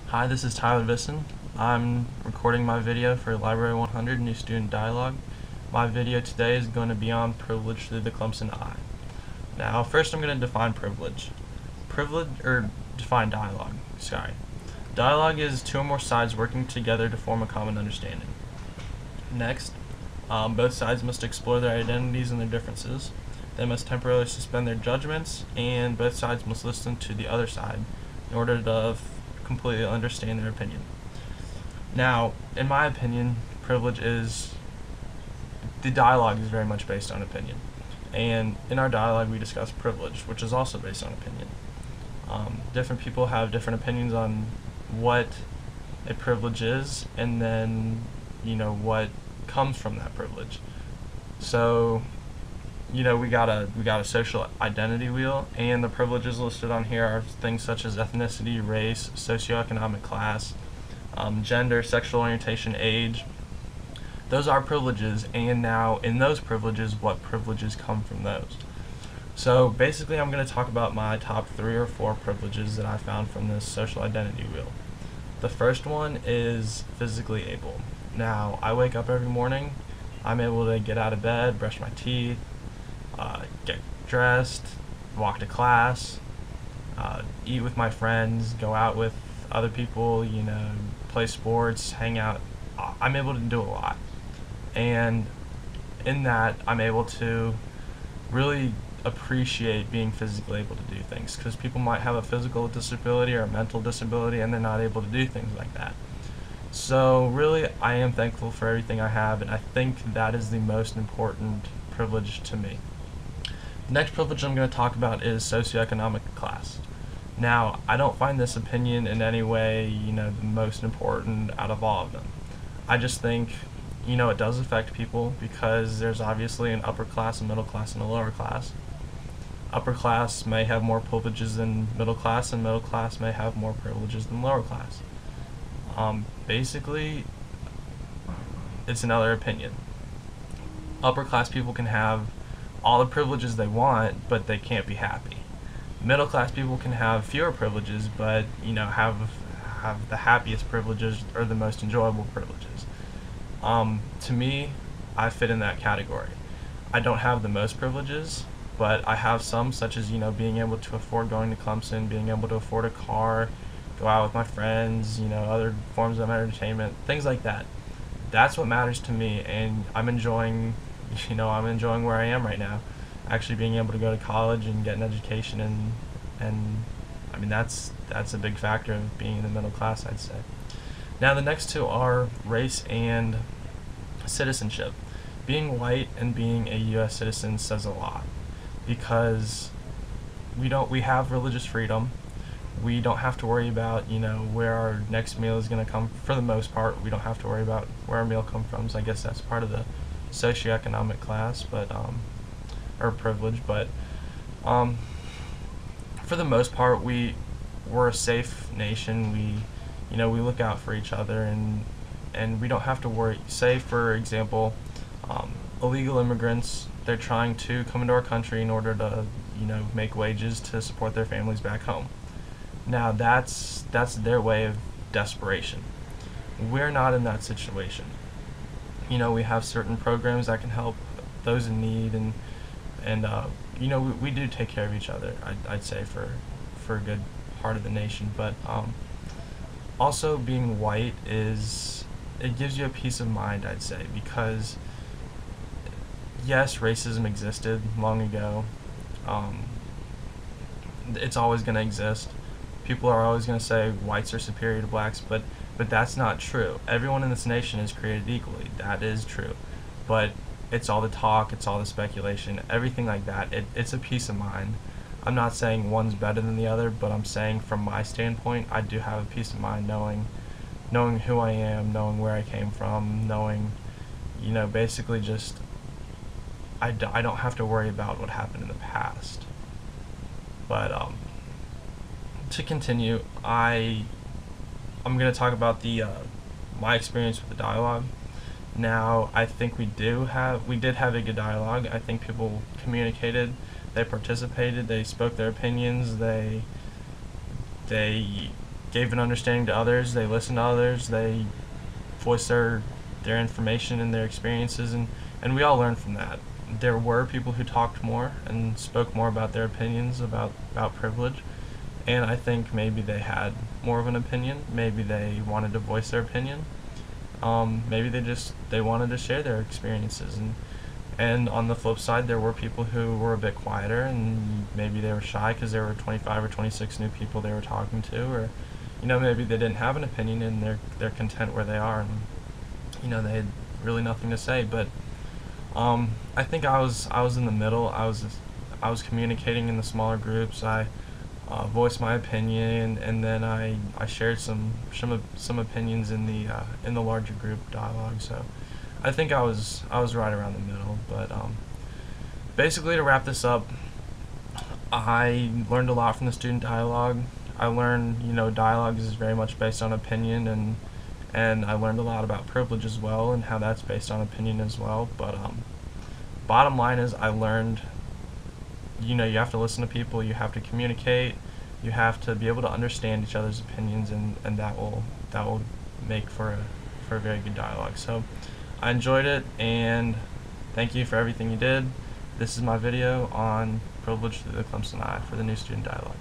Hi, this is Tyler Visson. I'm recording my video for Library 100 New Student Dialogue. My video today is going to be on privilege through the Clemson eye. Now, first I'm going to define privilege. Define dialogue, sorry. Dialogue is two or more sides working together to form a common understanding. Next, both sides must explore their identities and their differences. They must temporarily suspend their judgments, and both sides must listen to the other side in order to completely understand their opinion. Now, in my opinion, the dialogue is very much based on opinion. And in our dialogue, we discuss privilege, which is also based on opinion. Different people have different opinions on what a privilege is, and then, what comes from that privilege. So, we got a social identity wheel, and the privileges listed on here are things such as ethnicity, race, socioeconomic class, gender, sexual orientation, age. Those are privileges, and now in those privileges, what privileges come from those? So basically, I'm going to talk about my top 3 or 4 privileges that I found from this social identity wheel. The first one is physically able. Now, I wake up every morning, I'm able to get out of bed, brush my teeth, get dressed, walk to class, eat with my friends, go out with other people, play sports, hang out. I'm able to do a lot. And in that, I'm able to really appreciate being physically able to do things, because people might have a physical disability or a mental disability and they're not able to do things like that. So really, I am thankful for everything I have, and I think that is the most important privilege to me. The next privilege I'm going to talk about is socioeconomic class. Now, I don't find this opinion in any way, the most important out of all of them. I just think, it does affect people, because there's obviously an upper class, a middle class, and a lower class. Upper class may have more privileges than middle class, and middle class may have more privileges than lower class. Basically, it's another opinion. Upper class people can have all the privileges they want, but they can't be happy. Middle class people can have fewer privileges, but have the happiest privileges, or the most enjoyable privileges. To me, I fit in that category. I don't have the most privileges, but I have some, such as being able to afford going to Clemson, being able to afford a car, go out with my friends, other forms of entertainment, things like that. That's what matters to me, and I'm enjoying where I am right now, actually being able to go to college and get an education, and I mean that's a big factor of being in the middle class, I'd say. Now the next two are race and citizenship. Being white and being a U.S. citizen says a lot, because we have religious freedom. We don't have to worry about where our next meal is going to come. For the most part, we don't have to worry about where our meal comes from. So I guess that's part of the socioeconomic class, but or privilege. But for the most part, we're a safe nation. We look out for each other, and we don't have to worry. Say, for example, illegal immigrants, they're trying to come into our country in order to make wages to support their families back home. Now that's their way of desperation. We're not in that situation. We have certain programs that can help those in need, and we do take care of each other, I'd say, for a good part of the nation. But also, being white it gives you a peace of mind, I'd say, because yes, racism existed long ago. It's always going to exist. People are always going to say whites are superior to blacks, but that's not true. Everyone in this nation is created equally. That is true. But it's all the talk, it's all the speculation, everything like that. It's a peace of mind. I'm not saying one's better than the other, but I'm saying from my standpoint, I do have a peace of mind knowing who I am, knowing where I came from, knowing, basically just I don't have to worry about what happened in the past. But to continue, I'm going to talk about my experience with the dialogue. Now, I think we did have a good dialogue. I think people communicated, they participated, they spoke their opinions, they gave an understanding to others, they listened to others, they voiced their information and their experiences, and we all learned from that. There were people who talked more and spoke more about their opinions about privilege, and I think maybe they had more of an opinion, maybe they wanted to voice their opinion, maybe they wanted to share their experiences, and on the flip side, there were people who were a bit quieter, and maybe they were shy because there were 25 or 26 new people they were talking to, or maybe they didn't have an opinion and they're content where they are, and they had really nothing to say. But I think I was in the middle. I was communicating in the smaller groups. I voiced my opinion, and then I shared some opinions in the larger group dialogue. So I think I was right around the middle. But basically, to wrap this up, I learned a lot from the student dialogue. I learned, dialogue is very much based on opinion, and I learned a lot about privilege as well, and how that's based on opinion as well. But bottom line is, I learned, you have to listen to people, you have to communicate, you have to be able to understand each other's opinions, and that will make for a very good dialogue. So I enjoyed it, and thank you for everything you did. This is my video on privilege through the Clemson eye for the new student dialogue.